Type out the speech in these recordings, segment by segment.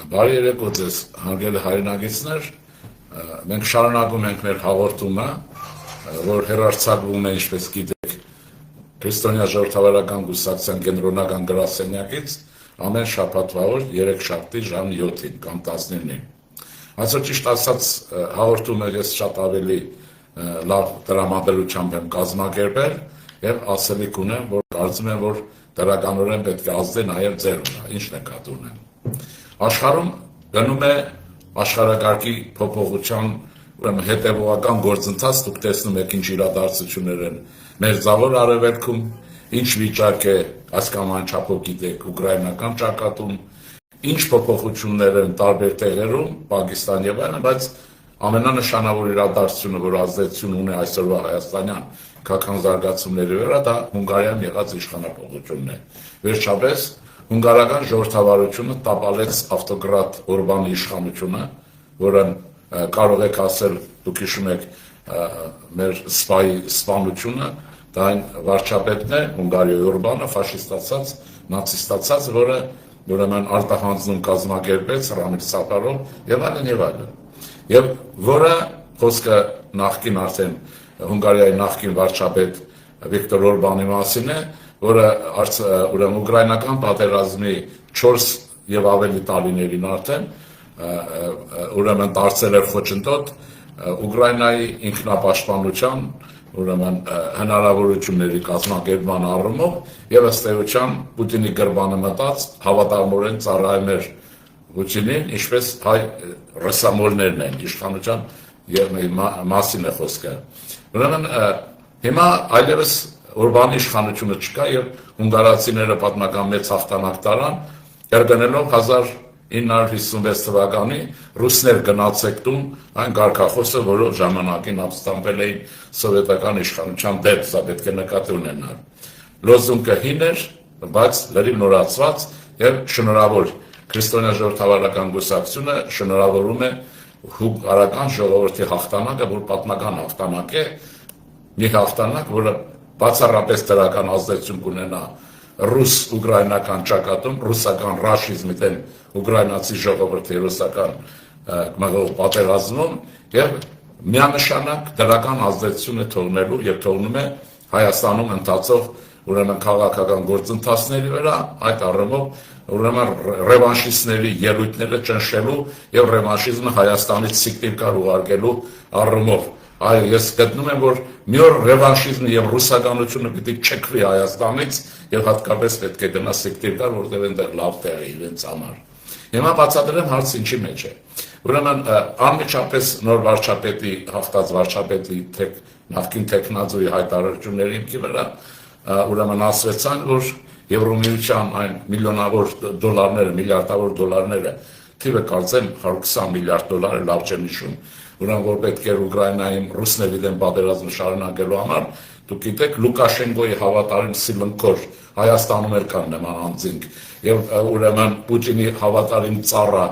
Բարի երեկո ձեզ, հարգելի հայրենակիցներ, մենք շարունակում ենք մեր հաղորդումը, որ հեռարձակվում է, ինչպես գիտեք, Քրիստոնյա ժողովրդավարական կուսակցության կենտրոնական գրասենյակից ամեն շաբաթվա օր 3-շաբթի ժամը 7-ին կամ 19-ին։ Այսօր ճիշտ ասած հաղորդումը ես շատ ավելի լավ տրամադրությամբ եմ կազմակերպել եւ ասելիք ունեմ, որ կարծում եմ, որ դրականորեն պետք է ազդի նաեւ ձեր վրա, ինչ նկատի ունեմ։ Աշխարհում գնում է աշխարհակարգի փոփոխության հետևողական գործընթաց, դուք տեսնում եք ինչ իրադարձություններ են մեր զավոր արևելքում, ինչ վիճակ է այս կամ այն չափով գիտեք ուկրաինական ճակատում, ինչ փոփոխություններ են տարբեր տեղերում, Պակիստան եւ այլն, բայց ամենանշանավոր իրադարձությունը, որ ազդեցություն ունի այսօրվա հայաստանյան քաղաքական զարգացումների վրա, դա Հունգարիայում եղած իշխանապողությունն է։ Վերջապես հունգարական ժողովրդավարությունը տապալեց ավտոկրատ Օրբանի իշխանությունը, որը կարող եք ասել, դուք հիշում եք մեր սպանությունը, դա այն վարչապետն է, Հունգարիայի Օրբանը, ֆաշիստացած, նացիստացած, որը ուրեմն արտահանձնում կազմակերպեց Ռամիլ Սապարով եւ այլն եւ այլն։ Եվ որը խոսքը նախկին արդեն Հունգարիայի նախկին վարչապետ Վիկտոր Օրբանի մասին է, որը ուրեմն ուկրաինական պատերազմի 4 եւ ավելի տարիներին արդեն ուրեմն դարձել էր խոչընդոտ Ուկրաինայի ինքնապաշտպանության ուրեմն հնարավորությունների կազմակերպման առումով եւ ըստ էության Պուտինի գրբանը մտած հավատարմորեն ծառայում էր Պուտինին, ինչպես հայ ռուսամոլներն են իշխանության եւ մասին է խոսքը։ Ուրեմն հիմա այլևս Օրբանի իշխանությունը չկա եւ հունգարացիները պատմական մեծ հաղթանակ տարան, կրկնելով 1956 թվականի ռուսներ գնացեք տուն այն կարգախոսը, որով ժամանակին ապստամբել էին սովետական իշխանության դեմ, սա պետք է նկատի ունենալ։ Լոզունգը հին էր, բայց լրիվ նորացված եւ շնորհավոր Քրիստոնյա ժողովրդավարական կուսակցությունը շնորհավորում է հունգարական ժողովրդի հաղթանակը, որ պատմական հաղթանակ է, մի հաղթանակ, որը բացառապես դրական ազդեցություն կունենա ռուս-ուկրաինական ճակատում, ռուսական ռաշիզմի դեմ ուկրաինացի ժողովրդի ռուսական մղող պատերազմում եւ միանշանակ դրական ազդեցություն է թողնելու եւ թողնում է Հայաստանում ընթացող ուրեմն քաղաքական գործընթացների վրա, այդ առումով ուրեմն ռևանշիստների ելույթները ճնշելու եւ ռևանշիզմը Հայաստանից սիկտիվ կար ուղարկելու առումով։ Այո, ես գտնում եմ, որ մի օր ռևանշիզմը եւ ռուսականությունը պիտի չքվի Հայաստանից եւ հատկապես պետք է գնա սեկտիվ կար, որտեղ այնտեղ լավ տեղ է իրենց համար։ Հիմա բացատրեմ հարցը ինչի մեջ է։ Ուրեմն անմիջապես նոր վարչապետի հաղթած վարչապետի նախկին տեխնազոյի հայտարարությունների հիմքի վրա ուրեմն ասվեցան, որ Եվրոմիության այն միլիոնավոր դոլարները, միլիարդավոր դոլարները, թիվը կարծեմ 120 միլիարդ դոլար լավ չեմ հիշում, ուրեմն որ պետք էր Ուկրաինայում ռուսների դեմ պատերազմը շարունակելու համար, դուք գիտեք Լուկաշենկոյի հավատարիմ սիլընկոր Հայաստանում էլ կան նման անձինք եւ ուրեմն Պուտինի հավատարիմ ծառա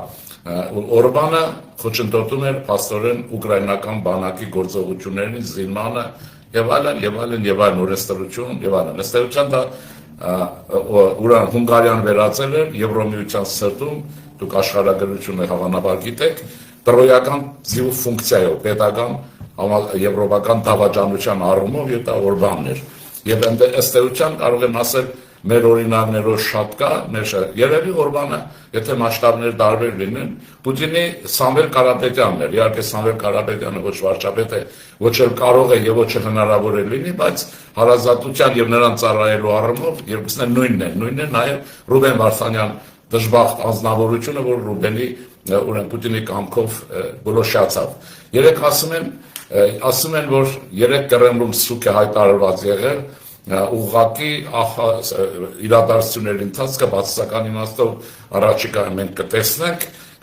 Օրբանը խոչընդոտում էր փաստորեն ուկրաինական բանակի գործողություններին, զինմանը եւ այլն օրենսդրություն եւ այլն։ Ըստեյության դա ուրան Հունգարիան վերածել էր Եվրոմիության սրտում, դուք աշխարհագրությունը հավանաբար գիտեք, տրոյական ձիու ֆունկցիայով, պետական եվրոպական դավաճանության առումով եւ դա Օրբանն էր։ Եվ ըստ էության կարող եմ ասել մեր օրինակներով շատ կա, երևի Օրբանը, եթե մասշտաբներ տարբեր լինեն, Պուտինի Սամվել Կարապետյանն էր, իհարկե Սամվել Կարապետյանը ոչ վարչապետ է, ոչ էլ կարող է եւ ոչ էլ հնարավոր է լինի, բայց հարազատության եւ նրան ծառայելու առումով երկուսն են նույնն է նաեւ Ռուբեն Վարդանյան դժբախտ անձնավորությունը, որ Ռուբենի ուրեմն Պուտինի կամքով գոլոշացավ։ Երեք ասում են, որ երեք Կրեմլում սուկ է հայտարարված եղել ուղղակի իրադարձությունների ընթացքը բացասական իմաստով առաջիկայում մենք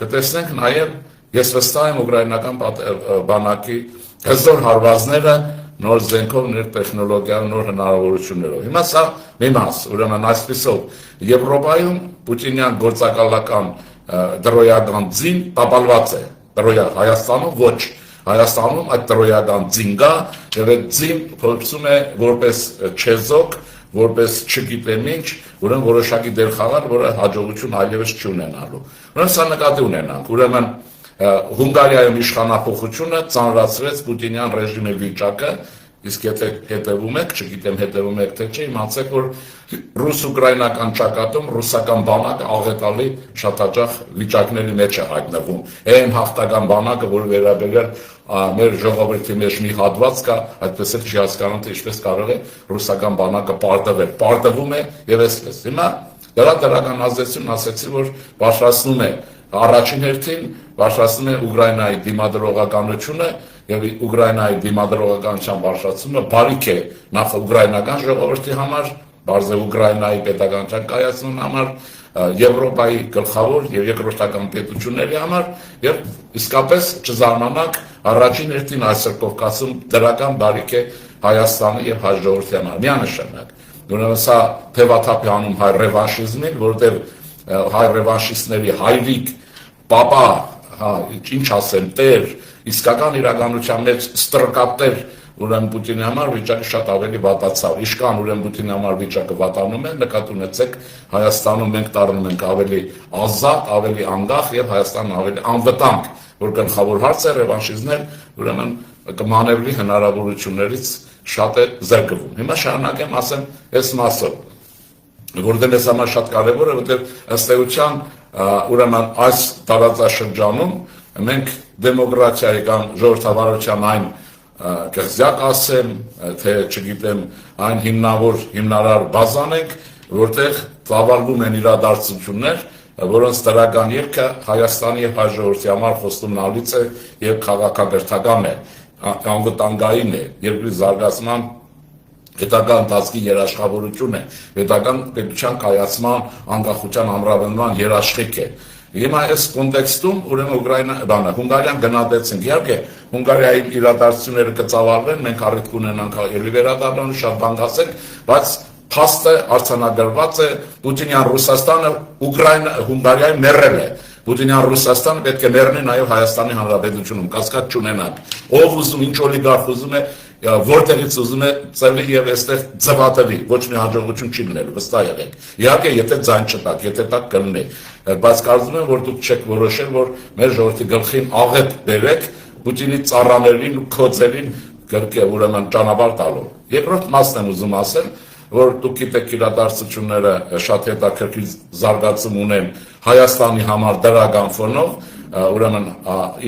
կտեսնենք նաև ես վստահ եմ ուկրաինական բանակի հզոր հարվածները նոր զենքով, նոր տեխնոլոգիայով, նոր հնարավորություններով։ Հիմա սա մի մաս, ուրեմն այսպիսով Եվրոպայում պուտինյան գործակալական դրոյական ձին տապալված է, Հայաստանում ոչ։ Հայաստանում այդ տրոյական ձին կա եւ այդ ձին փորձում է որպես չեզոք որպես չգիտեմ ինչ, ուրեմն որոշակի դեր խաղալ, որը հաջողություն այլևս չունենալու։ Ուրեմն սա նկատի ունենանք, ուրեմն Հունգարիայում իշխանափոխությունը ծանրացրեց պուտինյան ռեժիմի վիճակը, իսկ եթե հետևում եք, չգիտեմ հետևում եք թե չէ, իմացեք, որ ռուս-ուկրաինական ճակատում ռուսական բանակը աղետալի շատ հաճախ վիճակների մեջ է հայտնվում։ Այն հաղթական բանակը, որ վերաբերել մեր ժողովրդի մեջ մի հատված կա, այդպես էլ չի հասկանում, թե ինչպես կարող է ռուսական բանակը պարտվել։ Պարտվում է եւ այսպես։ Հիմա դրա դրական ազդեցությունն ասեցի, որ բարձրացնում է առաջին հերթին, բարձրացնում է Ուկրաինայի դիմադրողականությունը եւ Ուկրաինայի դիմադրողականության բարձրացումը բարիք է նախ ուկրաինական ժողովրդի համար, բարձր Ուկրաինայի պետականության կայացման համար, Եվրոպայի գլխավոր եւ երկրորդական պետությունների համար եւ իսկապես չզարմանանք առաջին հերթին այսօր Կովկասում դրական բարիք է Հայաստանի եւ հայ ժողովրդի համար միանշանակ։ Ուրեմն սա թեվաթափ է անում հայ ռևանշիզմին, որտեղ հայ ռևանշիստների հայրիկ պապա, ինչ ասեմ, տեր, իսկական իրականության մեջ ստրկատեր, ուրեմն Պուտինի համար վիճակը շատ ավելի վատացավ։ Իշքան ուրեմն Պուտինի համար վիճակը վատանում է, նկատի ունեցեք, Հայաստանում մենք դառնում ենք ավելի ազատ, ավելի անկախ եւ Հայաստանը ավելի անվտանգ, որ գլխավոր հարցը ռևանշիզմներ, ուրեմն կմանևրի հնարավորություններից շատ է զրկվում։ Հիմա շարունակեմ ասեմ այս մասով, որտեղ այս համար շատ կարևոր է, որտեղ ըստ էության ուրեմն այս տարածաշրջանում մենք դեմոկրատիայի կամ ժողովրդավարության այն կղզյակ ասեմ, թե չգիտեմ այն հիմնարար բազան ենք, որտեղ ծավալվում են իրադարձություններ, որոնց դրական ելքը Հայաստանի եւ հայ ժողովրդի համար խոստումնալից է եւ քաղաքակրթական է, անվտանգային է, երկրի զարգացման պետական ընթացքի երաշխավորություն է, պետական պետության կայացման անկախության ամրապնդման երաշխիք է։ Հիմա այս կոնտեքստում ուրեմն Հունգարիան գնահատեցինք, իհարկե Հունգարիայի իրադարձությունները կծավալվեն, մենք առիթ կունենանք ելի վերադառնալու շատ բան ասենք, բայց փաստը արձանագրված է, Պուտինյան Ռուսաստանը Հունգարիայի մեռել է։ Պուտինյան Ռուսաստանը պետք է մեռնի նաև Հայաստանի Հանրապետությունում, կասկած չունենանք։ Ով ուզում, ինչ օլիգարխ ուզում է, որտեղից ուզում է ծրվի եւ այստեղ ձվատվի, ոչ մի հաջողություն չի լինելու, վստահ եղեք։ Իհարկե, եթե ձայն չտաք, եթե տակ կլինի, բայց կարծում եմ, որ դուք չեք որոշել, որ մեր ժողովրդի գլխին աղետ բերեք Պուտինի ծառաներին ու քոծերին գրկե ուրեմն ճանապարհ տալու։ Երկրորդ մասն եմ ուզում ասել, որ դուք գիտեք իրադարձությունները շատ հետաքրքիր զարգացում ունեն Հայաստանի համար դրական ֆոնով, ուրեմն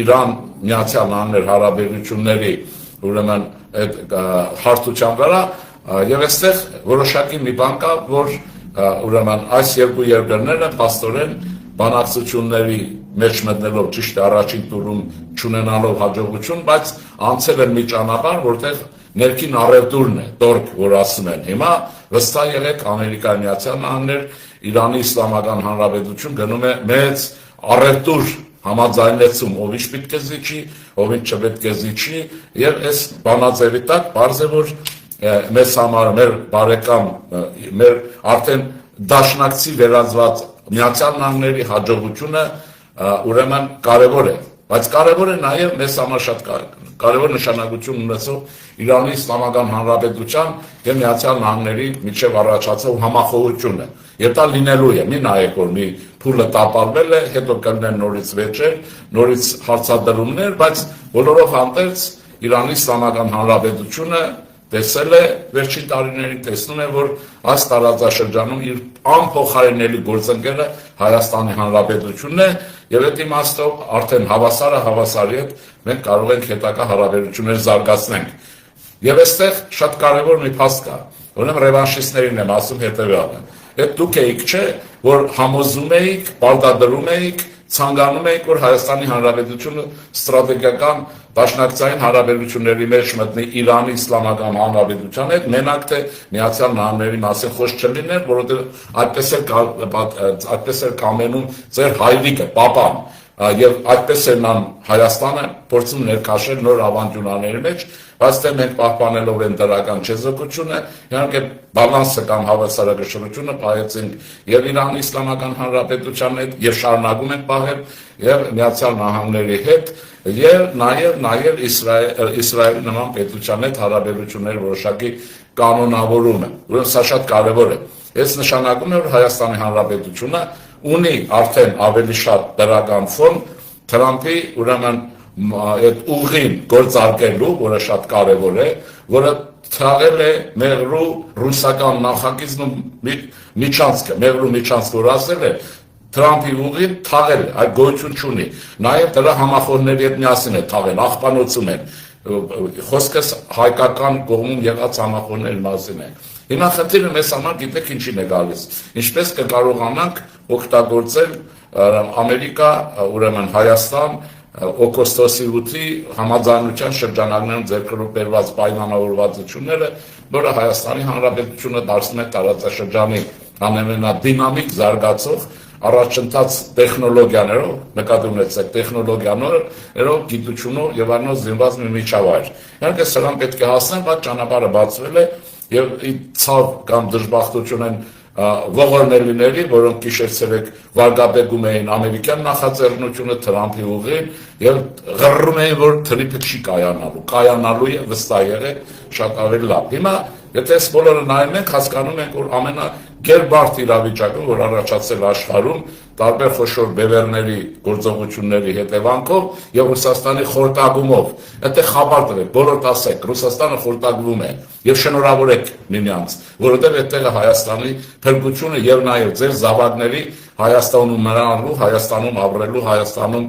Իրան Միացյալ Նահանգներ հարաբերությունների ուրեմն այդ հարթության վրա եւ այստեղ որոշակի մի բան կա, որ ուրեմն այս երկու երկրները փաստորեն բանակցությունների մեջ մտնելով ճիշտ առաջին տուրում չունենալով հաջողություն, բայց անցել են մի ճանապարհ, որտեղ ներքին առևտուրն է, տորք, որ ասում են։ Հիմա վստահ եղեք Ամերիկայի Միացյալ Նահանգներ, Իրանի Իսլամական Հանրապետություն գնում է մեծ առևտուր համաձայնեցում, ով ինչ պետք է զիջի, ով ինչ չպետք է զիջի, եւ այս բանաձևի տակ բարձ է, որ մեզ համար, մեր բարեկամ, մեր արդեն դաշնակցի վերածված Միացյալ Նահանգների հաջողությունը ուրեմն կարևոր է, բայց կարևոր է նաև մեզ համար շատ կարևոր նշանակություն ունեցող Իրանի Իսլամական Հանրապետության եւ Միացյալ Նահանգների միջև առաջացող համախոհությունը։ Եվ դա լինելու է, մի նայեք, որ մի փուլը տապալվել է, հետո կլինեն նորից վեճեր, նորից հարցադրումներ, բայց բոլորով հանդերձ Իրանի Իսլամական Հանրապետությունը տեսել է վերջին տարիներին, տեսնում է, որ այս տարածաշրջանում իր անփոխարինելի գործընկերը Հայաստանի Հանրապետությունն է, եւ այդ իմաստով արդեն հավասարի հետ մենք կարող ենք հետագա հարաբերություններ զարգացնենք։ Եվ այստեղ շատ կարևոր մի փաստ կա, ուրեմն ռևանշիստներին եմ ասում հետեւյալը. Այդ դուք եք, չէ, որ համոզում եք, պարտադրում եք, ցանկանում եք, որ Հայաստանի Հանրապետությունը ստրատեգիական դաշնակցային հարաբերությունների մեջ մտնի Իրանի Իսլամական Հանրապետության հետ, մենակ թե Միացյալ Նահանգների մասին խոսք չլիներ, որովհետև այդպես էլ կամենում ձեր հայրիկը, պապան, եւ այդպես էլ Հայաստանը փորձում ներքաշել նոր ավանտյուրաների մեջ, բայց թե մենք պահպանելով են դրական չեզոքությունը, իհարկե բալանսը կամ հավասարակշռությունը պահեցինք եւ Իրանի Իսլամական Հանրապետության հետ եւ շարունակում ենք պահել եւ Միացյալ Նահանգների հետ եւ նաեւ Իսրայելի նման պետության հետ հարաբերություններ որոշակի կանոնավորում է, ուրեմն սա շատ կարևոր է։ Այս նշանակում է, որ Հայաստանի Հանրապետությունը ունի արդեն ավելի շատ դրական ֆոն Թրամփի ուրեմն այդ ուղին գործարկելու, որը շատ կարևոր է, որը թաղել է մեղրու ռուսական նախագիծն ու միջանցքը, մեղրու միջանցքը որ ասել է, Թրամփի ուղին թաղել է, այդ գոյություն չունի։ Նաև դրա համախոհների հետ միասին է թաղել, աղբանոցում են։ Խոսքս հայկական կողմում եղած համախոհների մասին է։ Հիմա խնդիրը մեզ համար գիտեք ինչին է գալիս։ Ինչպես կկարողանանք օգտագործել Ամերիկա, ուրեմն Հայաստան, օգոստոսի 8-ի համաձայնության շրջանակներում ձեռքերով բերված պայմանավորվածությունները, որը Հայաստանի Հանրապետությունը դարձնում է տարածաշրջանի ամենադինամիկ զարգացող առաջընթաց տեխնոլոգիաներով, նկատի ունեցեք տեխնոլոգիաներով, գիտությունով եւ այլնով զինված մի միջավայր։ Իհարկե սրան պետք է հասնել, բայց ճանապարհը բացվել է եւ ցավ կամ դժբախտություն են ողորմելիների, որոնք գիշեր-ցերեկ վարգաբեկում էին ամերիկյան նախաձեռնությունը Թրամփի ուղին եւ ղռում էին, որ թրիփը չի կայանալու է, վստահ եղեք, շատ ավելի լավ։ Հիմա եթե այս բոլորը նայում ենք, հասկանում ենք, որ ամենագերբարդ իրավիճակը, որ առաջացել աշխարհում, տարբեր խոշոր բևեռների գործողությունների հետևանքով եւ Ռուսաստանի խորտագումով, այդտեղ խաբար տվեք, բոլորդ ասեք, Ռուսաստանը խորտագվում է եւ շնորհավորեք միմյանց, որովհետեւ այդտեղ է Հայաստանի փրկությունը եւ նաեւ ձեր զավակների Հայաստանում մրանալու, Հայաստանում ապրելու, Հայաստանում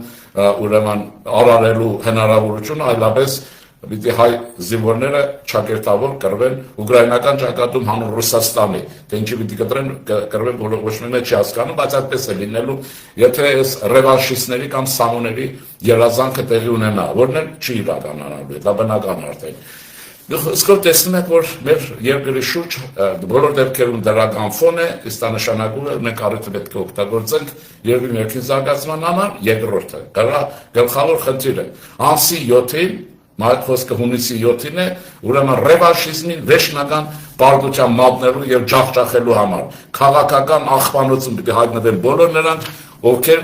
ուրեմն արարելու հնարավորությունը, այլապես Պիտի հայ զինվորները ճակերտավոր կրվեն ուկրաինական ճակատում հանուն Ռուսաստանի, թե ինչի պիտի կրվեն ոչ մի չի հասկանում, բայց այդպես է լինելու, եթե այս ռևանշիստների կամ սամոների երազանքը տեղի ունենա, որն էլ չի իրականանալու, դա բնական արդեն։ Իսկով տեսնում եք, որ մեր երկրի շուրջ բոլոր դեպքերում դրական ֆոն է, իսկ դա նշանակում է մենք առիթը պետք է օգտագործենք երկրի ներքին զարգացման համար, երկրորդը, գլխավոր խնդիրը, ամսի 7-ին Մայր խոսքը հունիսի 7-ին է, ուրեմն ռևանշիզմին վերջնական պարտության մատնելու եւ ջախջախելու համար։ Քաղաքական աղբանոցում պիտի հայտնվեն բոլոր նրանք, ովքեր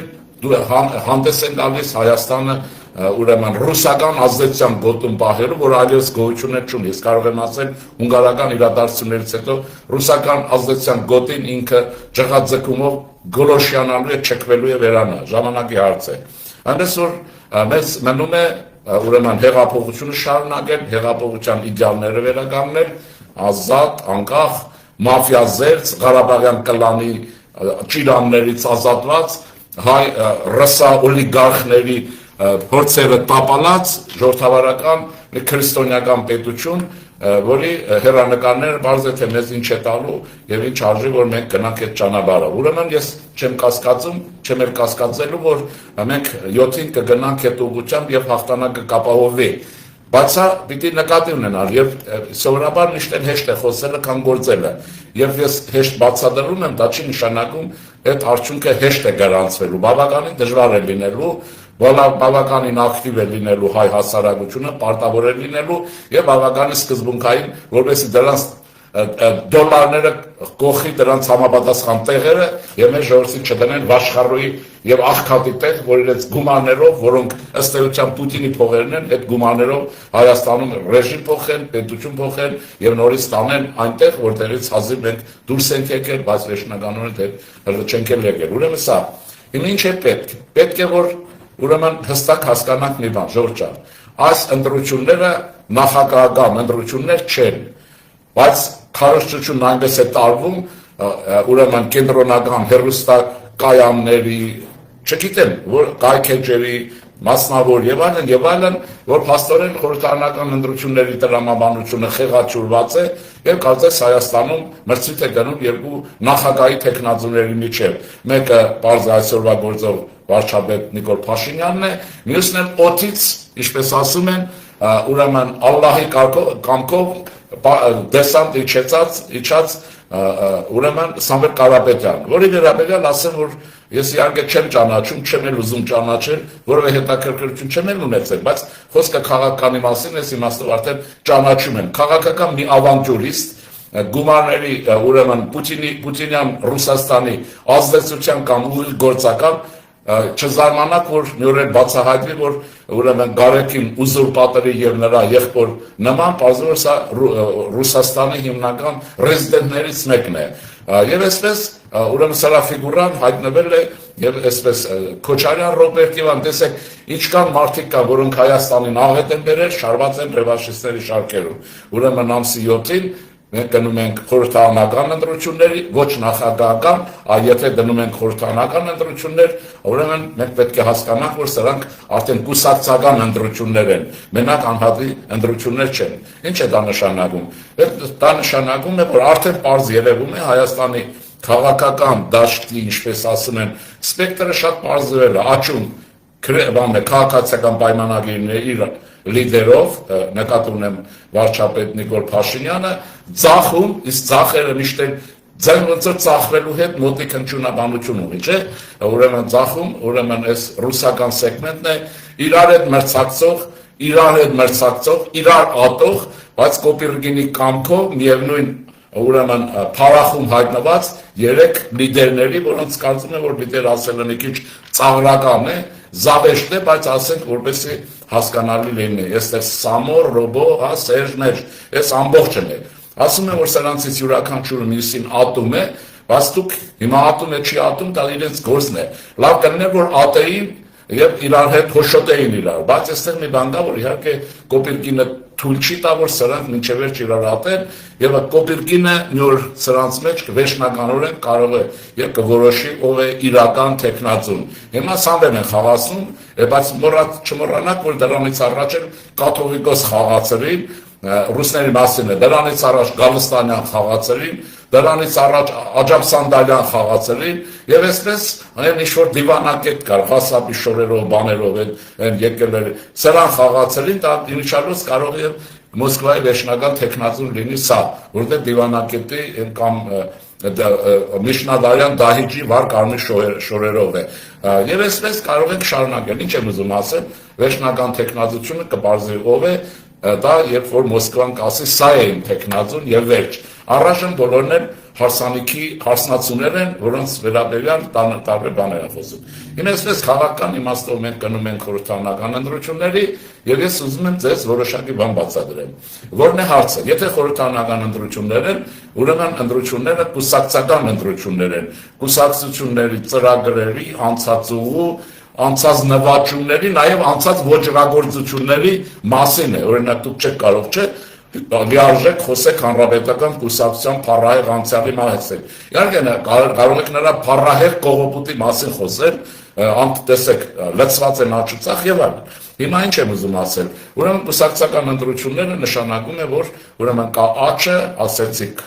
հանդես են գալիս Հայաստանը ուրեմն ռուսական ազդեցության գոտում պահելու, որ այլևս գոյություն չունի։ Ես կարող եմ ասել հունգարական իրադարձություններից հետո ռուսական ազդեցության գոտին ինքը ջղաձգումով գոլոշյանալու է, չքվելու է վերանա, ժամանակի հարց է։ Այնպես որ մեզ մնում է ուրեմն հեղափոխությունը շարունակել, հեղափոխության իդեալները վերականգնել, ազատ, անկախ, մաֆիազերծ, Ղարաբաղյան կլանի ճիրաններից ազատված, հայ ռսա օլիգարխների փորձերը տապալած ժողովրդավարական քրիստոնեական պետություն, որի հերանեկարները բարձ է թե մեզ ինչ է տալու եւ ինչ արժի, որ մենք գնանք այդ ճանապարհը։ Ուրեմն ես չեմ կասկածում, չեմ էլ կասկածելու, որ մենք 7-ին կգնանք այդ ուղղությամբ եւ հաղթանակը կապահովվի։ Բայց սա պիտի նկատի ունենալ եւ սովորաբար միշտ հեշտ է խոսելը, քան գործելը։ Եվ ես հեշտ բացատրում եմ, դա չի նշանակում այդ արդյունքը հեշտ է գրանցվելու, բավականին դժվար է լինելու, բավականին ակտիվ է լինելու հայ հասարակությունը, պարտավոր է լինելու եւ բավականին սկզբունքային, որովհետեւ դրանց դոլարները կողքի դրանց համապատասխան տեղերը եւ մեր ժողովրդին չդնեն վաշխառուի եւ աղքատի տեղ, որ իրենց գումարներով, որոնք ըստ էության Պուտինի փողերն են, այդ գումարներով Հայաստանում ռեժիմ փոխեն, պետություն փոխեն եւ նորից տանեն այնտեղ, որտեղից հազիվ մենք դուրս ենք եկել, բայց վերջնականորեն դեռ չենք եկել։ Ուրեմն սա հիմա ինչ է պետք։ Պետք է որ ուրեմն հստակ հասկանանք մի բան, Ժորժ ջան, այս ընտրությունները նախագահական ընտրություններ չեն, բայց քարոզչությունն այնպես է տարվում, ուրեմն կենտրոնական հեռուստակայանների, չգիտեմ, որ կայքեջերի մասնավոր եւ այլն, որ փաստորեն խորհրդարանական ընտրությունների տրամաբանությունը խեղաթյուրված է եւ կարծես Հայաստանում մրցույթ է գնում երկու նախագահի տեխնազուների միջեւ։ Մեկը բարձ այսօրվա գործող վարչապետ Նիկոլ Փաշինյանն է, մյուսն էլ օթից, ինչպես ասում են, ուրեմն Ալլահի կամքով դեսանտ իջած ուրեմն Սամվել Կարապետյան, որի վերաբերյալ ասեմ, որ ես իհարկե չեմ ճանաչում, չեմ էլ ուզում ճանաչել, որովհետեւ հետաքրքրություն չեմ էլ ունեցել, բայց խոսքը քաղաքականի մասին է, իմաստով արդեն ճանաչում եմ։ Քաղաքական մի ավանտյուրիստ, գումարների ուրեմն Պուտինյան Ռուսաստանի ազդեցության կամ ուղիղ գործական չզարմանաք, որ մի օր էլ բացահայտվի, որ ուրեմն Գարեգին ուզուրպատորի եւ նրա եղբոր նման բազում սա Ռուսաստանի հիմնական ռեզիդենտներից մեկն է։ Եվ այսպես ուրեմն սրա ֆիգուրան հայտնվել է եւ այսպես Քոչարյան Ռոբերտիվան, տեսեք, ինչքան մարդիկ կա, որոնք Հայաստանին աղետ են բերել, շարված են ռևանշիստների շարքերում։ Ուրեմն ամսի 7-ին մենք գնում ենք խորհրդարանական ընտրությունների, ոչ նախագահական, այլ եթե դնում ենք խորհրդարանական ընտրություններ, ուրեմն մենք պետք է հասկանանք, որ սրանք արդեն կուսակցական ընտրություններ են, մենակ անհատի ընտրություններ չեն։ Ինչ է դա նշանակում։ Դա նշանակում է, որ արդեն պարզ երևում է Հայաստանի քաղաքական դաշտի, ինչպես ասում են, սպեկտրը շատ պարզվել է, աճում քաղաքացիական պայմանագիրները իր լիդերով, նկատի ունեմ վարչապետ Նիկոլ Փաշինյանը, ծախում, իսկ ծախերը միշտ ոնց որ ծախվելու հետ մոտիկ հնչյունաբանություն ունի, չէ՞, ուրեմն ծախում, ուրեմն այս ռուսական սեգմենտն է իրար հետ մրցակցող, իրար ատող, բայց Կոպիրգինի կամքով միևնույն ուրեմն փարախում հայտնված երեք լիդերների, որոնց կարծում եմ, որ լիդեր ասելը մի քիչ ծաղրական է, զավեշտ է, բայց ասենք, որպեսզի հասկանալի լինի, այստեղ Սամոր, Ռոբո, Սերժներ, այս ամբողջն է։ Ասում եմ, որ սրանցից յուրաքանչյուրը մյուսին ատում է, բայց դուք հիմա ատում է, չի ատում, դա իրենց գործն է։ Լավ կլիներ, որ ատեին եւ իրար հետ հոշոտեին իրար, բայց այստեղ մի բան կա, որ իհարկե Կոպիրգինը թույլ չի տա, որ սրանք մինչև վերջ իրար ատեն, եւ Կոպիրգինը մի օր սրանց մեջ վերջնականորեն կարող է եւ կորոշի ով է իրական տեխնացուն։ Հիմա Սամվերն են խաղացնում, բայց չմոռանաք, որ դրանից առաջ էլ կաթողիկոս խաղացրին, ռուսների մասին է, դրանից առաջ Գալստանյան խաղացրին, դրանից առաջ Աջափսանդալյան խաղացրին, եւ այսպես այն ինչ-որ դիվանագետ կար, WhatsApp-ի շորերով, բաներով են եկել էր, սրան խաղացրին, դա ինքնալուց կարող է Մոսկվայի վերջնական տեխնացուն լինի սա, որտեղ դիվանագետի կամ Միշնադարյան դահիճի վար կարմիր շորերով է։ Եվ այսպես կարող ենք շարունակել, ինչ եմ ուզում ասել, վերջնական տեխնացությունը կպարզվի ով է, դա երբ որ Մոսկվան կասի սա է իմ տեխնացուն եւ վերջ։ Առայժմ բոլորն են հարսանիքի հարսնացուներ են, որոնց վերաբերյալ տարբեր բաներ են խոսում։ Հիմա այսպես քաղաքական իմաստով մենք գնում ենք խորհրդարանական ընտրությունների եւ ես ուզում եմ ձեզ որոշակի բան բացատրեմ։ Որն է հարցը։ Եթե խորհրդարանական ընտրություններ են, ուրեմն ընտրությունները կուսակցական ընտրություններ են։ Կուսակցությունների ծրագրերի անցածուղու անցած նվաճումների, նաև անցած ոճրագործությունների մասին է, օրինակ դուք չեք կարող, չէ՞, լիարժեք խոսեք հանրապետական կուսակցության փառահեղ անցյալի մասին։ Իհարկե կարող եք նրա փառահեղ կողոպուտի մասին խոսել, տեսեք, լցված են աճուծախ եւ այլն։ Հիմա ինչ եմ ուզում ասել, ուրեմն կուսակցական ընտրությունները նշանակում է, որ ուրեմն կա աճը, ասեցիք,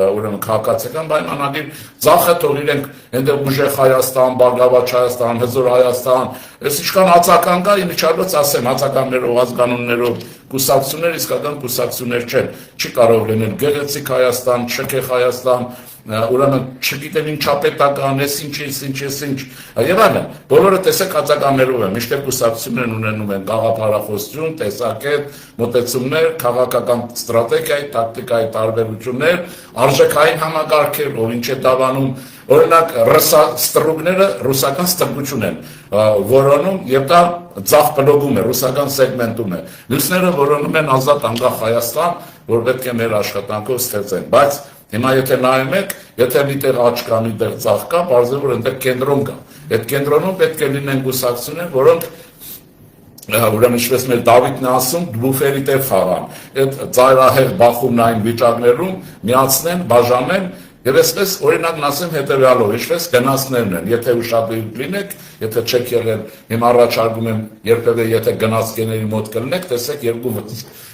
ուրեմն քաղաքացիական պայմանագիր, ծախը թող իրենք այնտեղ ուժեղ Հայաստան, Բարգավաճ Հայաստան, Հզոր Հայաստան, այս ինչքան ածական կա, իմիջիալոց ասեմ, ածականներով, ազգանուններով կուսակցություններ իսկական կուսակցություններ չեն, չի կարող լինել Գեղեցիկ Հայաստան, Շքեղ Հայաստան, ուրեմն չգիտեմ ինչապետական, ես ինչ, եւ այլն, բոլորը տեսեք ածականներով են, միշտ կուսակցություններն ունենում են գաղափարախոսություն, տեսակետ, մոտեցումներ, քաղաքական ստրատեգիայի, տակտիկայի տարբերություններ, արժեքային համակարգեր, ով ինչ է դավանում, օրինակ ստրուկները ռուսական ստրկություն են որոնում եւ դա ձախ բլոգում է, ռուսական սեգմենտում է, մյուսները որոնում են ազատ անկախ Հայաստան, որ պետք է մեր աշխատանքով ստեղծեն, բայց հիմա եթե նայում եք, եթե միտեղ աճ կա, միտեղ ծախ կա, բարձր որ այնտեղ կենտրոն կա։ Այդ կենտրոնում պետք է լինեն կուսակցություններ, որոնք ուրեմն ինչպես մեր Դավիթն է ասում, բուֆերի տեղ խաղան։ Այդ ծայրահեղ բախումնային վիճակներում միացնեն, բաժանեն եւ այսպես օրինակն ասեմ հետեւյալով, ինչպես գնացներն են, եթե ուշադիր լինեք, եթե չեք եղել, հիմա առաջարկում եմ երբևէ եթե գնացքների մոտ կլինեք, տեսեք երկու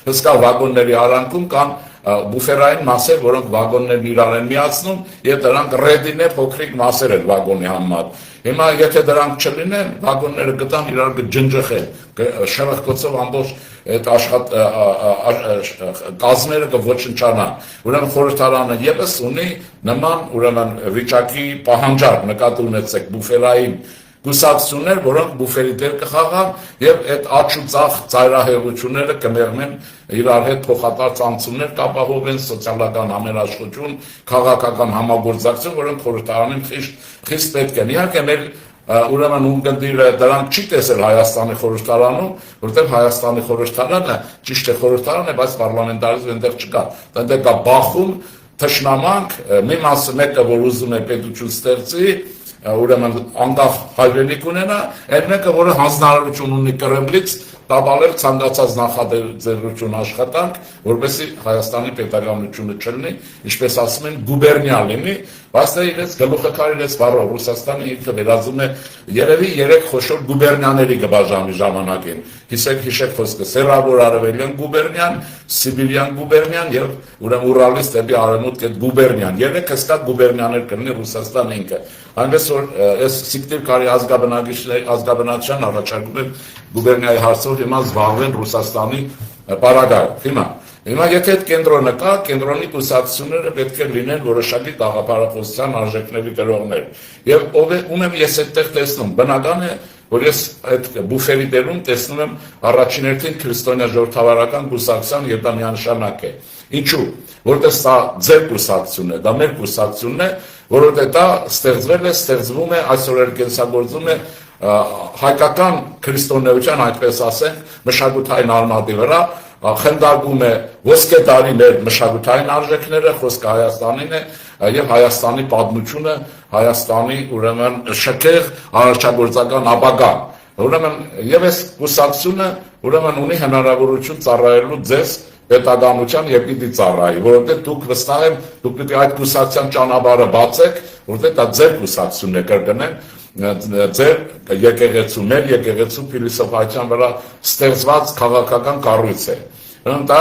հսկա վագոնների արանքում կան բուֆերային մասեր, որոնք վագոններն իրար են միացնում եւ դրանք ռեդին է փոքրիկ մասեր են վագոնի համար։ Հիմա եթե դրանք չլինեն, վագոնները գտան իրար կջնջխեն, շրխկոցով ամբողջ այդ կազմերը կոչնչանան։ Ուրեմն խորհրդարանը եւս ունի նման ուրեմն վիճակի պահանջարկ, նկատի ունեցեք բուֆերային կուսակցություններ, որոնք բուֆերի դեր կխաղան եւ այդ աճուծախ ծայրահեղությունները կմեղմեն իրար հետ փոխադարձ անցումներ կապահովեն սոցիալական համերաշխություն, քաղաքական համագործակցություն, որոնք խորհրդարանին խիստ պետք են։ Իհարկե մեր ուրեմն ունկնդիրը դրանք չի տեսել Հայաստանի խորհրդարանում, որտեղ Հայաստանի խորհրդարանը ճիշտ է խորհրդարան է, բայց պարլամենտարիզմ այնտեղ չկա։ Այնտեղ կա բախում, թշնամանք, մի մասը մեկը որ ուզում է պետություն ստեղծի, ուրեմն անկախ հայրենիք ունենա, այն մեկը որը հանձնարարություն ունի Կրեմլից տաբալել ցանկացած նախաձեռնություն աշխատանք, որպեսզի Հայաստանի պետականությունը չլինի, ինչպես ասում են, գուբերնիա լինի, բայց դա իրենց գլուխը քարիրեց բառով Ռուսաստանը ինքը վերածում է երևի 3 խոշոր գուբերնիաների կբաժանի ժամանակին։ Հիշեք խոսքը Սերավոր Արևելյան գուբերնիան, Սիբիրյան գուբերնիան եւ ուրեմն Ուրալից դեպի արևմուտք այդ գուբերնիան։ 3 հստակ գուբերնիաներ կլինի Ռուսաստանը ինքը։ Այնպես որ այս Սիկտիվկարի ազգաբնակչության առաջարկում են գուբերնիայի հարցով հիմա զբաղվեն Ռուսաստանի պարագայում։ Հիմա եթե այդ կենտրոնը կա, կենտրոնի կուսակցությունները պետք է լինեն որոշակի գաղափարախոսության արժեքների գրողներ։ Եվ ում եմ ես այդտեղ տեսնում, բնական է, որ ես այդ բուֆերի դերում տեսնում եմ առաջին հերթին քրիստոնյա ժողովրդավարական կուսակցության եւ դա միանշանակ է։ Ինչու՞։ Որտեղ սա ձեր կուսակցությունն է, դա մեր կուսակցությունն է, որովհետեւ դա ստեղծվում է, այսօր էլ կենսագործում է հայկական քրիստոնեության, այդպես ասենք, մշակութային արմատի վրա, խնդրում է ոսկե տարի մեր մշակութային արժեքները, խոսքը Հայաստանին է եւ Հայաստանի պատմությունը, Հայաստանի ուրեմն շքեղ արարչագործական ապագան։ Ուրեմն եւ այս կուսակցությունը ուրեմն ունի հնարավորություն ծառայելու ձեզ պետականության եւ պիտի ծառայի, որովհետեւ դուք վստահ եմ, դուք պիտի այդ կուսակցության ճանապարհը բացեք, որովհետեւ դա ձեր կուսակցությունն է կրկնեմ, ձեր եկեղեցու, մեր եկեղեցու փիլիսոփայության վրա ստեղծված քաղաքական կառույց է։ Դա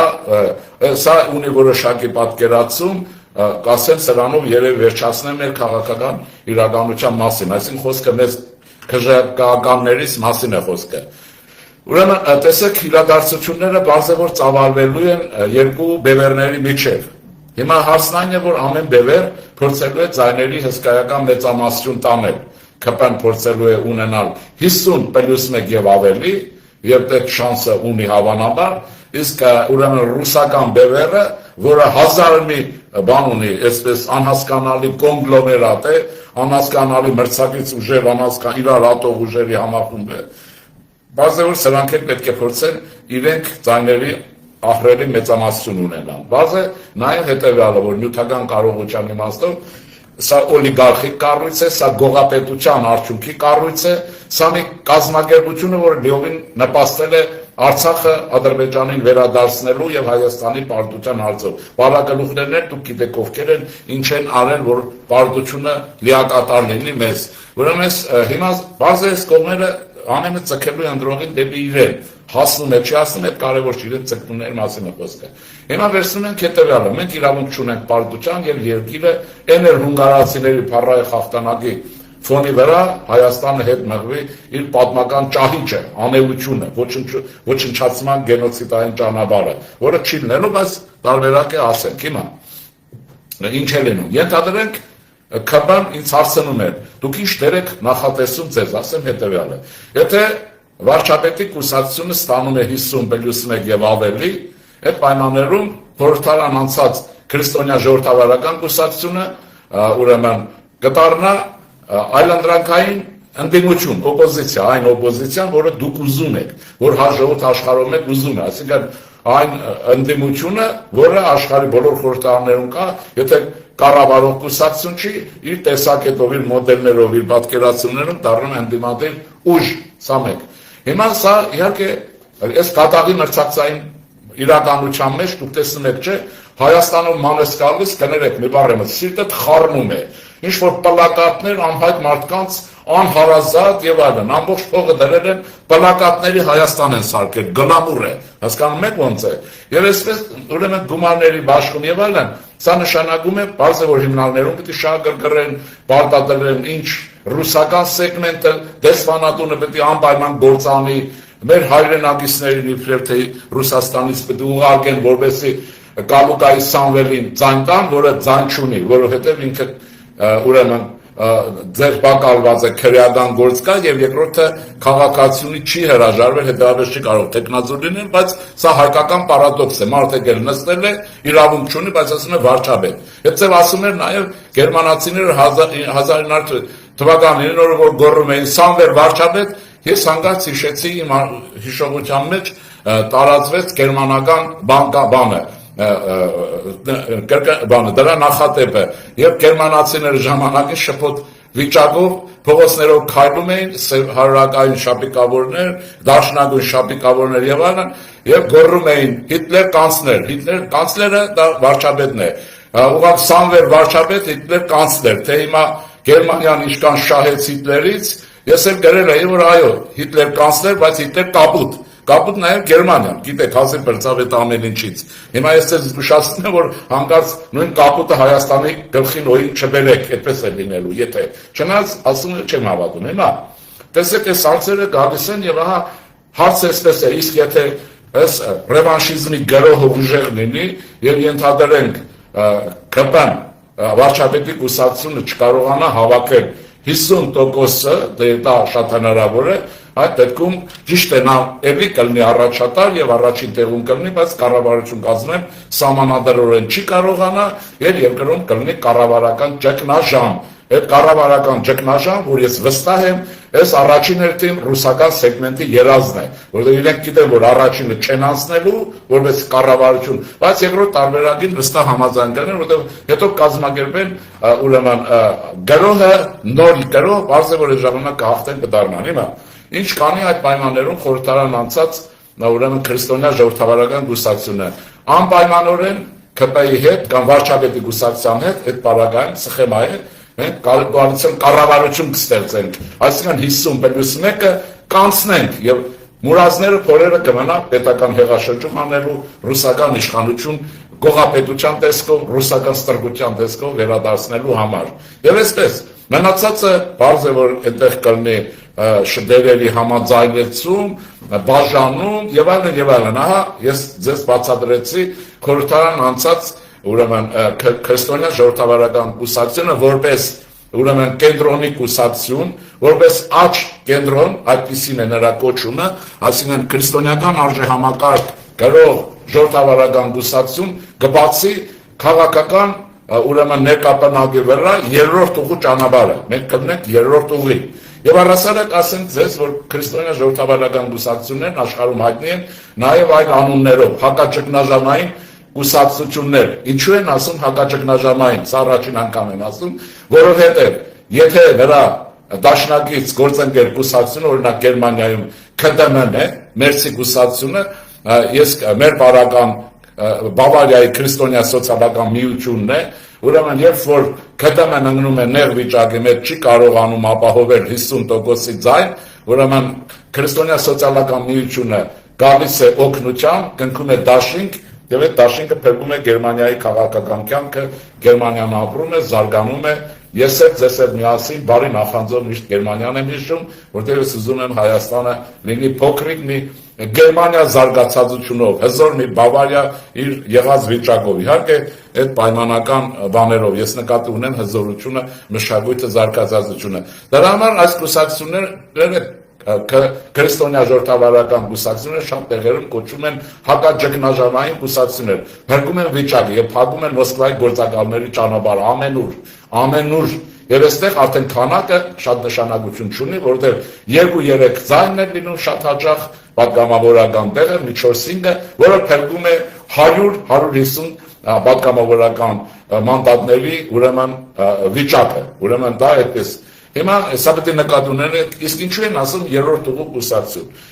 սա ունի որոշակի պատկերացում, կասեմ սրանով երևի վերջացնեմ մեր քաղաքական իրականության մասին, այսինքն խոսքը մեզ քժակականներից մասին է խոսքը։ Ուրեմն տեսեք իրադարձությունները բարձր որ ծավալվելու են երկու բևերների միջև։ Հիմա հարցն այն է, որ ամեն բևեր փորձելու է ձայների հսկայական մեծամասնություն տանել։ ԿՊ-ն փորձելու է ունենալ 50+1 եւ ավելի, եւ այդ շանսը ունի հավանաբար, իսկ ուրեմն ռուսական բևերը, որը 1000 մի բան ունի, այսպես անհասկանալի կոնգլոմերատ է, անհասկանալի մրցակից ուժեր, իրար ատող ուժերի համախումբ է։ Բարձր որ սրանք էլ պետք է փորձեն իրենք ձայների ահռելի մեծամասնություն ունենան։ Բարձր նաեւ հետեւյալը, որ նյութական կարողության իմաստով սա օլիգարխիկ կառույց է, սա գողապետության արդյունքի կառույց է, սա մի կազմակերպությունը, որ լիովին նպաստել է Արցախը Ադրբեջանին վերադարձնելու եւ Հայաստանի պարտության հարցով։ Բարակալուխներն են, դուք գիտեք ովքեր են, ինչ են արել, որ պարտությունը լիակատար լինի մեզ։ Ուրեմն հիմա բարձր կողմերը ամենը ցկելու ընդրողին դեպի իրեն, հասնում է, չի հասնում, այդ կարևոր չի, իրեն ցկնումների մասին է խոսքը։ Հիմա վերցնում ենք հետևյալը, մենք իրավունք չունենք պարտության եւ երկիրը այն էլ հունգարացիների փառայ խախտանակի ֆոնի վրա Հայաստանը հետ մղվի իր պատմական ճահիճը, անելությունը, ոչնչացման գենոցիդային ճանապարհը, որը չի լինելու, բայց տարբերակ է ասենք հիմա։ Ինչ է լինում։ Ենթադրենք ԿՊ-ն ինձ հարցնում է, դուք ինչ դեր եք նախատեսում ձեզ, ասեմ հետևյալը։ Եթե վարչապետի կուսակցությունը ստանում է 50+1 եւ ավելի, այդ պայմաններում խորհրդարան անցած քրիստոնյա ժողովրդավարական կուսակցությունը ուրեմն կդառնա այլանդրանքային ընդդիմություն, օպոզիցիա, այն օպոզիցիան, որը դուք ուզում եք, որ հաջորդ աշխարհում եք ուզում եք, այսինքն այն ընդդիմությունը, որը աշխարհի բոլոր խորհրդարաններում կա, եթե կառավարող կուսակցություն չի, իր տեսակետով, իր մոդելներով, իր պատկերացումներով դառնում է ընդդիմադիր ուժ, սա մեկ։ Հիմա սա իհարկե այս կատաղի մրցակցային իրականության մեջ դուք տեսնում եք, չէ, Հայաստանում մանես գալիս, կներեք, մի բառ եմ, սիրտդ խառնում է, ինչ որ պլակատներ անհայտ մարդկանց անհարազատ եւ այլն, ամբողջ փողը դրել են պլակատների Հայաստան են սարքել, գլամուր է, հասկանում եք ոնց է։ Եվ այսպես ուրեմն գումարների բաշխում եւ այլն, սա նշանակում է, բարձր որ հիմնալներում պիտի շահագրգռեն, պարտադրեն, ինչ ռուսական սեգմենտը, դեսպանատունը պիտի անպայման գործանի, մեր հայրենակիցներին իբրև թե Ռուսաստանից պիտի ուղարկեն, որպեսզի Կալուկայի Սամվելին ձայն տան, որը ձայն չունի, որովհետև ինքը ուրեմն ձերբակալված է քրեական գործ կա եւ երկրորդը քաղաքացիունի չի հրաժարվել, հետեւաբար չի կարող տեխնազոր լինել, բայց սա հայկական պարադոքս է, մարդը գել նստել է, իրավունք չունի, բայց ասում է վարչապետ։ Հետո ասում էր նաեւ գերմանացիները թվականին որ գոռում էին Սամվեր Վարչապետ, ես հանգած հիշեցի իմ հիշողության մեջ տարածվեց գերմանական բանը դրա նախատեպը եւ գերմանացիները ժամանակին շփոթ վիճակով փողոցներով քայլում էին հարակային շապիկավորներ, դաշնագույն շապիկավորներ եւ այլն եւ գոռում էին Հիտլեր կանցլերը դա վարչապետն է ուղղակի Սամվեր Վարչապետ Հիտլեր կանցլեր թե հիմա Գերմանիան ինչքան շահեց Հիտլերից ես էլ գրել եմ որ այո Հիտլեր կանցլեր բայց Հիտլեր կապուտ նաև Գերմանիան, գիտեք, հազիվ բրծավ այդ ամեն ինչից։ Հիմա ես ձեզ զգուշացնում եմ, որ հանկարծ նույն կապուտը Հայաստանի գլխին օին չբերեք, այդպես է լինելու, եթե չնայած ասում չեմ հավատում, հիմա տեսեք այս հարցերը գալիս են եւ ահա հարցը էսպես է, իսկ եթե այս ռևանշիզմի գրոհը ուժեղ լինի եւ ենթադրենք ԿՊ-ն վարչապետի կուսակցությունը չկարողանա հավաքել 50%-ը, դա շատ հնարավոր է, այդ դեպքում ճիշտ է նա էլի կլինի առաջատար եւ առաջին տեղում կլինի, բայց կառավարություն կազմել սահմանադրորեն չի կարողանա եւ երկրում կլինի կառավարական ճգնաժամ։ Այդ կառավարական ճգնաժամ, որ ես վստահ եմ, այս առաջին հերթին ռուսական սեգմենտի երազն է, որովհետեւ իրենք գիտեն, որ առաջինը չեն անցնելու, որպես կառավարություն, բայց երկրորդ տարբերակին վստահ համաձայն կլինեն, որովհետեւ հետո կազմակերպեն ուրեմն գրոհը նոր գրոհ, բարձր որ ժամանակ կհաղթեն կդառնան։ Հիմա ինչ կանի այդ պայմաններում խորհրդարան անցած ուրեմն քրիստոնյա ժողովրդավարական կուսակցությունը անպայմանորեն ԿՊ-ի հետ կամ վարչապետի կուսակցության հետ այդ պարագայում սխեմա է մենք կոալիցիոն կառավարություն կստեղծենք այսինքն 50+1-ը կանցնենք եւ մուրազները փորերը կմնա պետական հեղաշրջում անելու ռուսական իշխանություն գողապետության տեսքով ռուսական ստրգության տեսքով վերադարձնելու համար եւ այսպես մնացածը բարձ է որ այդտեղ կլինի շդերերի համաձայնեցում, բաժանում եւ այլն, ահա ես ձեզ բացատրեցի խորհրդարան անցած ուրեմն քրիստոնյա ժողովրդավարական կուսակցությունը որպես ուրեմն կենտրոնի կուսակցություն, որպես աճ կենտրոն, այդպիսին է նրա կոչումը, այսինքն քրիստոնեական արժեհամակարգ գրող ժողովրդավարական կուսակցություն կբացի քաղաքական ուրեմն ներկապնակի վրա երրորդ ուղու ճանապարհը, մենք կգնենք երրորդ ուղի Եվ առասարակ ասենք ձեզ, որ քրիստոնյա ժողովրդավարական կուսակցություններն աշխարհում հայտնի են նաև այլ անուններով, հակաճգնաժամային կուսակցություններ։ Ինչու են ասում հակաճգնաժամային, սա առաջին անգամ են ասում, որովհետև եթե նրա դաշնակից գործընկեր կուսակցությունը, օրինակ Գերմանիայում ԿԴՄ-ն է, Մերցի կուսակցությունը, ես մեր բարական Բավարիայի քրիստոնյա սոցիալական միությունն է, ուրեմն երբ որ ԿԴՄ-ն ընկնում է նեղ վիճակի մեջ չի կարողանում ապահովել 50%-ի ձայն, ուրեմն քրիստոնյա սոցիալական միությունը գալիս է օգնության, կնքում է դաշինք եւ այդ դաշինքը փրկում է Գերմանիայի քաղաքական կյանքը, Գերմանիան ապրում է, զարգանում է, ես էլ ձեզ հետ միասին բարի նախանձով միշտ Գերմանիան եմ հիշում, որտեղ ես ուզում եմ Հայաստանը լինի փոքրիկ մի Գերմանիա զարգացածությունով, հզոր մի Բավարիա իր եղած վիճակով, իհարկե այդ պայմանական բաներով, ես նկատի ունեմ հզորությունը, մշակույթը, զարգացածությունը։ Դրա համար այս կուսակցությունները քրիստոնյա ժողովրդավարական կուսակցությունները շատ տեղերում կոչվում են հակաճգնաժամային կուսակցություններ, փրկում են վիճակը եւ փակում են Մոսկվայի գործակալների ճանապարհը ամենուր Եվ այստեղ արդեն քանակը շատ նշանակություն չունի, որովհետև 2-3 ձայնն է լինում շատ հաճախ պատգամավորական տեղը, մի 4-5-ը, որը փրկում է 100-150 պատգամավորական մանդատների ուրեմն վիճակը, ուրեմն դա այդպես։ Հիմա սա պետք է նկատի ունենալ, իսկ ինչու են ասում երրորդ ուղու կուսակցություն։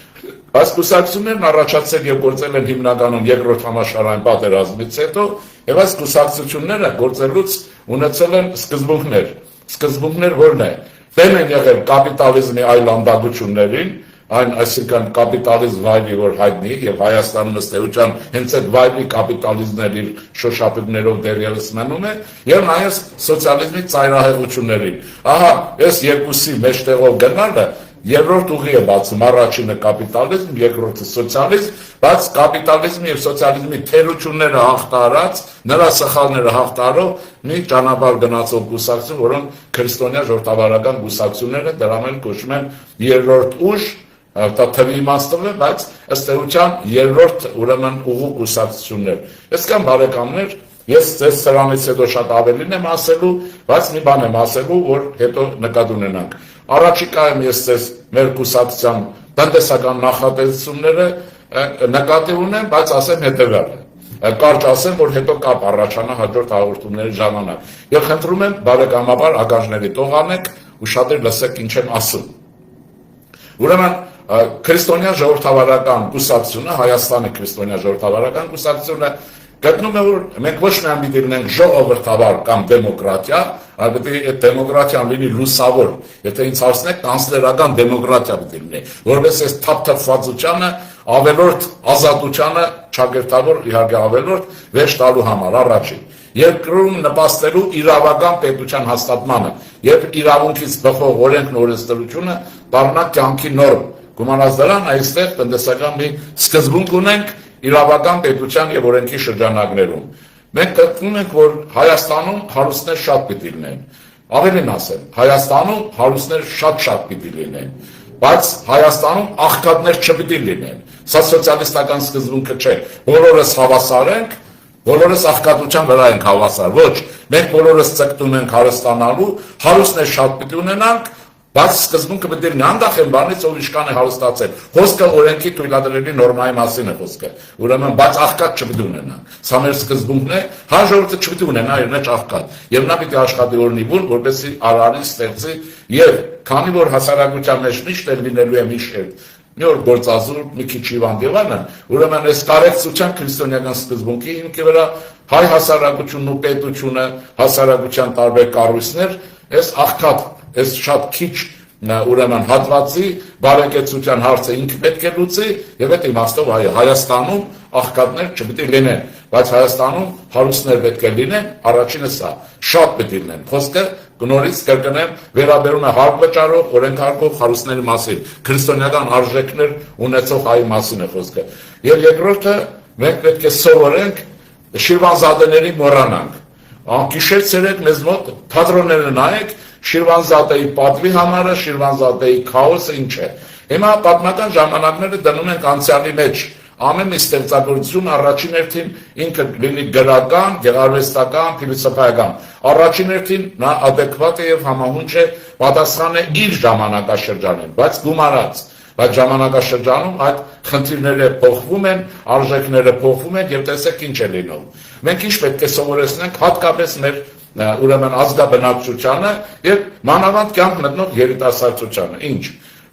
Այս կուսակցություններն առաջացել եւ գործել են հիմնականում երկրորդ համաշխարհային պատերազմից հետո, եւ այս կուսակցությունները գործելուց ունեցել են սկզբունքներ որն է։ Դեմ են եղել կապիտալիզմի այլ անդագություններին, այսինքն կապիտալիզմ վայրի որ հայտնի եւ Հայաստանում ըստ էության հենց այդ վայրի կապիտալիզմն իր շոշափիկներով դեռևս մնում է եւ նաեւ սոցիալիզմի ծայրահեղություններին։ Ահա այս երկուսի մեջտեղով գնալը Երրորդ ուղի է բացում, առաջինը կապիտալիզմ, երկրորդը սոցիալիզմ, բայց կապիտալիզմի եւ սոցիալիզմի թերությունները հաղթարած, նրա սխալները հաղթարող մի ճանապարհ գնացող կուսակցություն, որոնք քրիստոնյա ժողովրդավարական կուսակցությունները դրանք էլ կոչվում են երրորդ ուժ, դա թվի իմաստով է, բայց ըստ էության երրորդ ուրեմն ուղու կուսակցություններ։ Այսքան բարեկամներ, Ես ձեզ սրանից հետո շատ ավելին եմ ասելու, բայց մի բան եմ ասելու, որ հետո նկատի ունենանք։ Առաջիկայում ես ձեզ մեր կուսակցության տնտեսական նախատեսությունները նկատի ունեմ, բայց ասեմ հետևյալը։ Կարճ ասեմ, որ հետո կապ առաջանա հաջորդ հաղորդումների ժամանակ։ Եվ խնդրում եմ բարեկամաբար ականջների տող անեք ու շատեր լսեք ինչ եմ ասում։ Ուրեմն քրիստոնյա ժողովրդավարական կուսակցությունը, Հայաստանի քրիստոնյա ժողովրդավարական կուսակցությունը գտնում է, որ մենք ոչ միայն պիտի լինենք ժողովրդավար կամ դեմոկրատիա, այլ պիտի այդ դեմոկրատիան լինի լուսավոր, եթե ինձ հարցնեք, կանցլերական դեմոկրատիա պիտի լինի, որպես այս թափթփվածությանը, ավելորդ ազատությանը, ճակերտավոր իհարկե ավելորդ վերջ տալու համար առաջին։ Երկրում նպաստելու իրավական պետության հաստատմանը եւ իրավունքից բխող օրենքն օրենսդրությունը դառնա կյանքի նորմ։ Գումանած դրան այստեղ տնտեսական մի սկզբունք ունենք իրավական պետության եւ օրենքի շրջանակներում։ Մենք գտնում ենք, որ Հայաստանում հարուստներ շատ պիտի լինեն։ Ավելին ասեմ, Հայաստանում հարուստներ շատ պիտի լինեն, բայց Հայաստանում աղքատներ չպիտի լինեն։ Սա սոցիալիստական սկզբունքը չէ։ Բոլորս հավասար ենք, բոլորս աղքատության վրա ենք հավասար։ Ոչ, մենք բոլորս ցկտում ենք հարստանալու, հարուստներ շատ պիտի ունենանք, բայց սկզբունքը պետք է լինի անդախ են բանից, ով իշքան է հարստացել։ Խոսքը օրենքի թույլատրելի նորմայի մասին է խոսքը։ Ուրեմն, բայց աղքատ չպետք է ունենա։ Սա մեր սկզբունքն է, ժողովուրդը չպետք է ունենա իր մեջ աղքատ։ Եվ նա պետք է աշխատի օրնի բուն, որպեսզի արարի, ստեղծի եւ քանի որ հասարակության մեջ միշտ է լինելու է միշտ մի օր գործազուրկ, մի քիչ հիվանդ եւ այլն, ուրեմն այս կարեկցության քրիստոնեական սկզբունքի հիմքի վրա հայ հասարակությունն ու պետությունը, հասարակության տարբեր կառույցներ, այս աղքատ, այս շատ քիչ ուրեմն հատվածի բարեկեցության հարցը ինքը պետք է լուծի եւ այդ իմաստով Հայաստանում աղքատներ չպետք է լինեն, բայց Հայաստանում հարուստներ պետք է լինեն, առաջինը սա, շատ պետք է լինեն։ Խոսքը նորից կրկնեմ, վերաբերում է հարկ վճարող, օրենքարկող հարուստների մասին, քրիստոնեական արժեքներ ունեցող հայ մասին է խոսքը։ Եվ երկրորդը, մենք պետք է սովորենք Շիրվանզադեների մոռանանք։ Անկիշեր ցերեկ մեզ մոտ թատրոնները նայեք, Շիրվանզադեի պատվի համարը, Շիրվանզադեի քաոսը ինչ է։ Հիմա պատմական ժամանակները դնում ենք անցյալի մեջ, ամեն մի ստեղծագործություն առաջին հերթին ինքը լինի գրական, գեղարվեստական, փիլիսոփայական։ Առաջին հերթին նա adekvat է եւ համահունչ է, պատասխան է իր ժամանակաշրջանին, բայց գումարած։ Բայց ժամանակաշրջանում այդ խնդիրները փոխվում են, արժեքները փոխվում են եւ տեսեք ինչ է լինում։ Մենք ինչ պետք է սովորեցնենք հատկապես մեր ուրեմն ազգաբնակչությանը եւ մանավանդ կյանք մտնող երիտասարդությանը։ Ինչ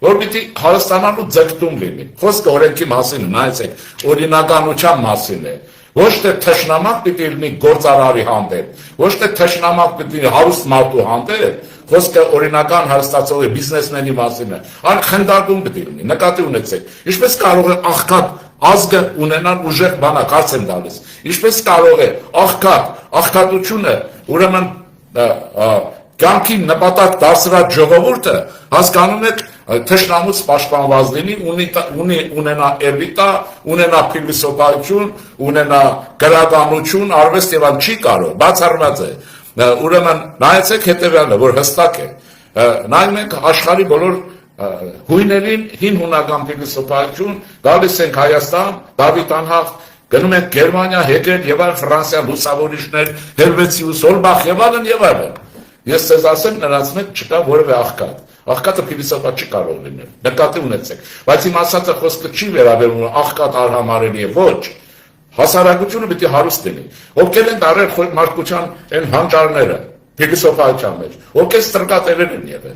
որ պիտի հարստանալու ձգտում լինի։ Խոսքը օրենքի մասին նայեցեք, օրինականության մասին է։ Ոչ թե թշնամակ պիտի լինի գործարարի հանդեպ, ոչ թե թշնամակ պիտի լինի հարուստ մարդու հանդեպ, խոսքը օրինական հարստացողի բիզնեսմենի մասին է, այլ խնդարկում պիտի լինի։ Նկատի ունեցեք, ինչպես կարող է աղքատ ազգը ունենալ ուժեղ բանակ, հարց եմ տալիս։ Ինչպես կարող է աղքատությունը, ուրեմն կյանքի նպատակ դարձրած ժողովուրդը հասկանում եք թշնամուց պաշտպանված լինի, ունենա էլիտա, ունենա փիլիսոփայություն, ունենա գրականություն, արվեստ եւ այլն չի կարող, բացառված է։ Ուրեմն նայեցեք հետեւյալը, որ հստակ է։ Նայում ենք աշխարհի բոլոր հույներին հին հունական փիլիսոփայություն, գալիս ենք Հայաստան, Դավիթ անհախ, գնում ենք Գերմանիա, Հեգել եւ այլ Ֆրանսիա լուսավորիչներ, Հելվեցիուս, Հոլբախ եւ այլն եւ այլն։ Ես ձեզ ասեմ, նրանց մեջ չկա որևէ աղքատ։ Աղքատը փիլիսոփա չի կարող լինել։ Նկատի ունեցեք։ Բայց իմ ասածը խոսքը չի վերաբերում աղքատ արհամարելի է, ոչ։ Հասարակությունը պիտի հարուստ լինի։ Ովքեր են դարել մարդկության այն հանճարները փիլիսոփայության մեջ, ովքեր ստրկատերեր են եղել։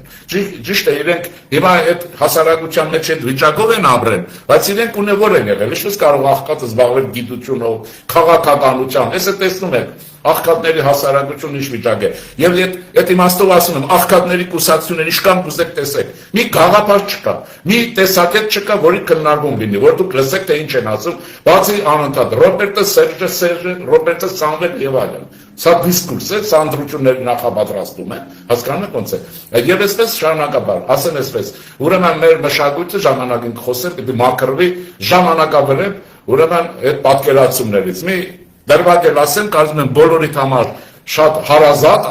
Ճիշտ է, իրենք հիմա այդ հասարակության մեջ այդ վիճակով են ապրել, բայց իրենք ունևոր են եղել։ Ինչպես կարող աղքատը զբաղվել գիտությունով, քաղաքականությամբ։ Էս է տեսնում եք աղքատների հասարակությունը ինչ վիճակ է։ Եվ այդ իմաստով ասում եմ, աղքատների կուսակցությունները ինչքան կուզեք տեսեք։ Մի գաղափար չկա, մի տեսակետ չկա, որի քննարկում լինի, որ դուք լսեք թե ինչ են ասում, բացի անընդհատ Ռոբերտը, Սերժը, Ռոբերտը Սամվել եւ այլն։ Սա դիսկուրս է, սա ընտրությունների նախապատրաստում է, հասկանում եք ոնց է։ Եվ այսպես շարունակաբար, ասեմ այսպես, ուրեմն մեր մշակույթը ժամանակին խոսել, պիտի մաքրվի ժամանակավրեպ, ուրեմն այդ պատկերացումներից մի դրվագել ասեմ, կարծում եմ բոլորիդ համար շատ հարազատ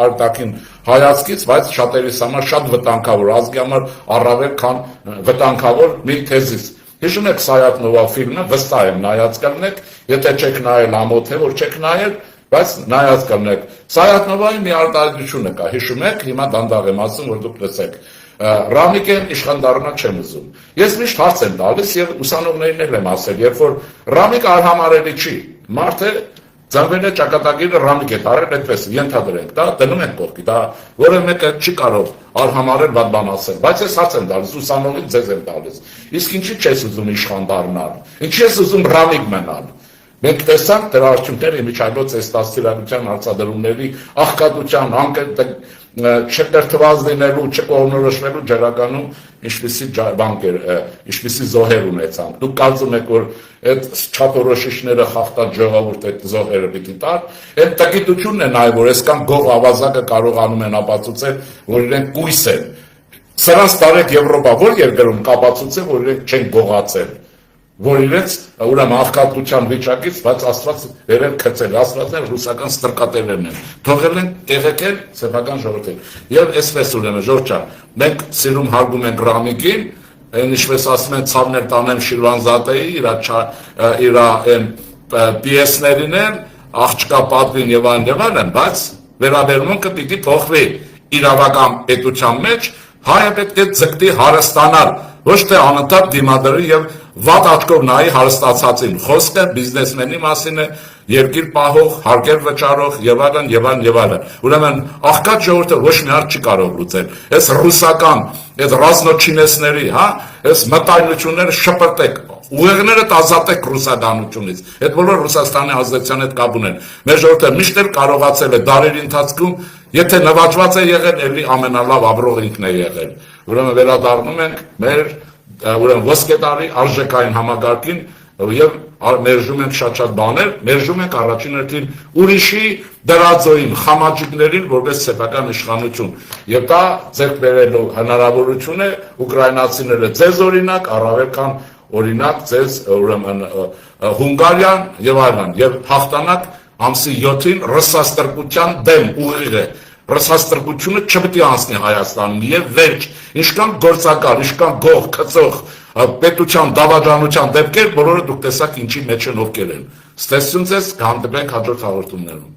արտաքին հայացքից, բայց շատերիս համար շատ վտանգավոր, ազգի համար առավել քան վտանգավոր մի թեզիս։ Հիշում եք Սայաթնովա ֆիլմը, վստահ եմ նայած կլնեք, եթե չեք նայել ամոթ է, որ չեք նայել, բայց նայած կլնեք։ Սայաթնովայի մի արտահայտությունը կա, հիշում եք, հիմա դանդաղ եմ ասում, որ դուք լսեք։ Ռամիկեն իշխանդարնա չեմ ուզում։ Ես միշտ հարց եմ տալիս եւ ուսանողներին էլ եմ ասել, երբ որ Ռամիկ արհամարելի չի, մարդը Ձանվելը ճակատագիրը Ռամիկ է տարել, այդպես ենթադրենք, դա դնում ենք կողքի, դա որը մեկը չի կարող արհամարել վատ բան ասել, բայց ես հարց եմ տալիս, ուսանողին ձեզ եմ տալիս, իսկ ինչի չես ուզում իշխան դառնալ, ինչի ես ուզում Ռամիկ մնալ։ Մենք տեսանք դրա արդյունքները միջազգային էստաստրալության հարցադրումների աղքատության, չկրթված լինելու, չկողմնորոշվելու ջրականում ինչպիսի բանկեր, ինչպիսի զոհեր ունեցանք։ Դուք կարծում եք, որ այդ չափորոշիչները խախտած ժողովուրդ այդ զոհերը պիտի տար, այդ տգիտությունն է նաև, որ այսքան գող ավազակը կարողանում են ապացուցել, որ իրենք կույս են։ Սրանց տարեք Եվրոպա որ երկրում կապացուցել, որ իրենք չեն գողացել, որ իրենց ուրեմն աղքատության վիճակից, բայց Աստված վերել քծել, Աստվածներ ռուսական ստրկատերերն են, թողել են տեղեկել սեփական ժողովրդին։ Եվ այսպես ուրեմն Ժորժ ջան, մենք սիրում հարգում ենք Ռամիկին, ինչպես ասում են ցավներ տանեմ Շիրվանզադեի, իր այն պիեսներին են, աղջկա պատվին եւ այլն, բայց վերաբերմունքը պիտի փոխվի իրավական պետության մեջ, հայը պետք է ձգտի հարստանալ, ոչ թե անընդհատ դիմադրի եւ վատ աչքով նայի հարստացածին, խոսքը բիզնեսմենի մասին է, երկիր պահող, հարկեր վճարող եւ այլն եւ այլն եւ այլն։ Ուրեմն աղքատ ժողովուրդը ոչ մի հարց չի կարող լուծել։ Այս ռուսական, այս ռազմաչինեսների, այս մտայնությունները շպրտեք, ուղեղները ազատեք ռուսականությունից։ Այդ բոլոր Ռուսաստանի ազդեցության հետ կապ ունեն։ Մեր ժողովուրդը միշտ էլ կարողացել է դարերի ընթացքում, եթե նվաճված է եղել, ելի ամենալավ ապրող ինքն է եղել։ Ուրեմն վերադառնում ենք մեր ուրեմն ոսկետարի արժեքային համագարկին եւ մերժում ենք շատ բաներ, մերժում ենք առաջին հերթին ուրիշի դրածոյին, խամաճիկներին որպես սեփական իշխանություն։ Եվ դա ձեռք բերելու հնարավորություն է ուկրաինացիները ձեզ օրինակ, առավել քան օրինակ ձեզ ուրեմն Հունգարիան եւ այլն, եւ հաղթանակ ամսի 7-ին ռուսաստրկության դեմ ուղիղ է։ Ռուսաստրկությունը չպետք է անցնի Հայաստանում եւ վերջ, ինչքան գործակալ, ինչքան գող, քծող պետության դավաճանության դեպքեր բոլորը դուք տեսաք ինչի մեջ են ովքեր են։ Ստեսություն ձեզ կհանդիպենք հաջորդ հաղորդումներում։